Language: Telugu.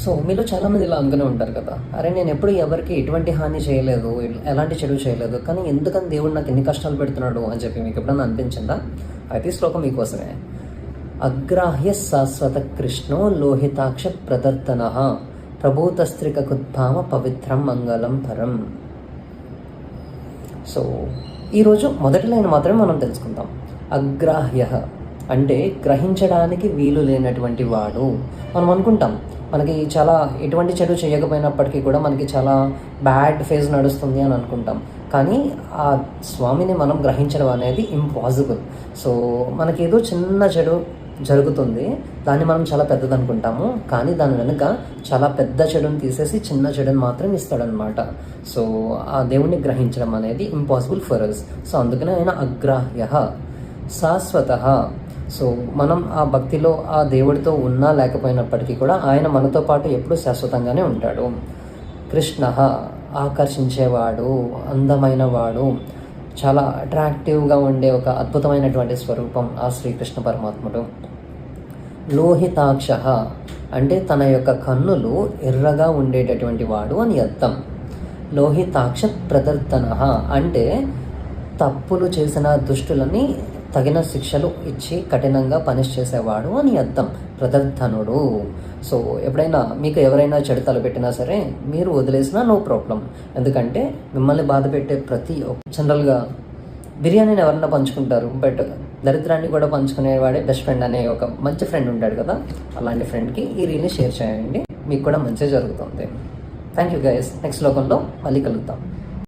సో మీలో చాలామంది ఇలా అనుకునే ఉంటారు కదా, అరే నేను ఎప్పుడు ఎవరికి ఎటువంటి హాని చేయలేదు, ఎలాంటి చెడు చేయలేదు, కానీ ఎందుకని దేవుడు నాకు ఎన్ని కష్టాలు పెడుతున్నాడు అని చెప్పి మీకు ఎప్పుడన్నా అనిపించిందా? అయితే ఈ శ్లోకం మీకోసమే. అగ్రాహ్య శాశ్వత కృష్ణో లోహితాక్ష ప్రదర్తన ప్రభూతస్త్రికకుద్భామ పవిత్రం మంగళం పరం. సో ఈరోజు మొదటి లైన్ మాత్రమే మనం తెలుసుకుందాం. అగ్రాహ్య అంటే గ్రహించడానికి వీలు లేనటువంటి వాడు. మనం అనుకుంటాం మనకి చాలా ఎటువంటి చెడు చేయకపోయినప్పటికీ కూడా మనకి చాలా బ్యాడ్ ఫేజ్ నడుస్తుంది అని అనుకుంటాం, కానీ ఆ స్వామిని మనం గ్రహించడం అనేది ఇంపాసిబుల్. సో మనకేదో చిన్న చెడు జరుగుతుంది, దాన్ని మనం చాలా పెద్దది అనుకుంటాము, కానీ దాని వెనుక చాలా పెద్ద చెడుని తీసేసి చిన్న చెడుని మాత్రం ఇస్తాడనమాట. సో ఆ దేవుణ్ణి గ్రహించడం అనేది ఇంపాసిబుల్ ఫర్ అస్. సో అందుకనే ఆయన అగ్రాహ్య శాశ్వత. సో మనం ఆ భక్తిలో ఆ దేవుడితో ఉన్నా లేకపోయినప్పటికీ కూడా ఆయన మనతో పాటు ఎప్పుడూ శాశ్వతంగానే ఉంటాడు. కృష్ణ ఆకర్షించేవాడు, అందమైన వాడు, చాలా అట్రాక్టివ్గా ఉండే ఒక అద్భుతమైనటువంటి స్వరూపం ఆ శ్రీకృష్ణ పరమాత్ముడు. లోహితాక్ష అంటే తన యొక్క కన్నులు ఎర్రగా ఉండేటటువంటి వాడు అని అర్థం. లోహితాక్ష ప్రదర్తన అంటే తప్పులు చేసిన దుష్టులని తగిన శిక్షలు ఇచ్చి కఠినంగా పనిష్ చేసేవాడు అని అర్థం. ప్రదర్ధనుడు. సో ఎప్పుడైనా మీకు ఎవరైనా చెడు తలపెట్టినా సరే మీరు వదిలేసినా నో ప్రాబ్లం, ఎందుకంటే మిమ్మల్ని బాధ పెట్టే ప్రతి జనరల్గా బిర్యానీని ఎవరన్నా పంచుకుంటారు, బట్ దరిద్రాన్ని కూడా పంచుకునేవాడే బెస్ట్ ఫ్రెండ్ అనే ఒక మంచి ఫ్రెండ్ ఉంటాడు కదా, అలాంటి ఫ్రెండ్కి ఈ రీల్ని షేర్ చేయండి, మీకు కూడా మంచిగా జరుగుతుంది. Thank you guys. నెక్స్ట్ శ్లోకంలో మళ్ళీ కలుద్దాం.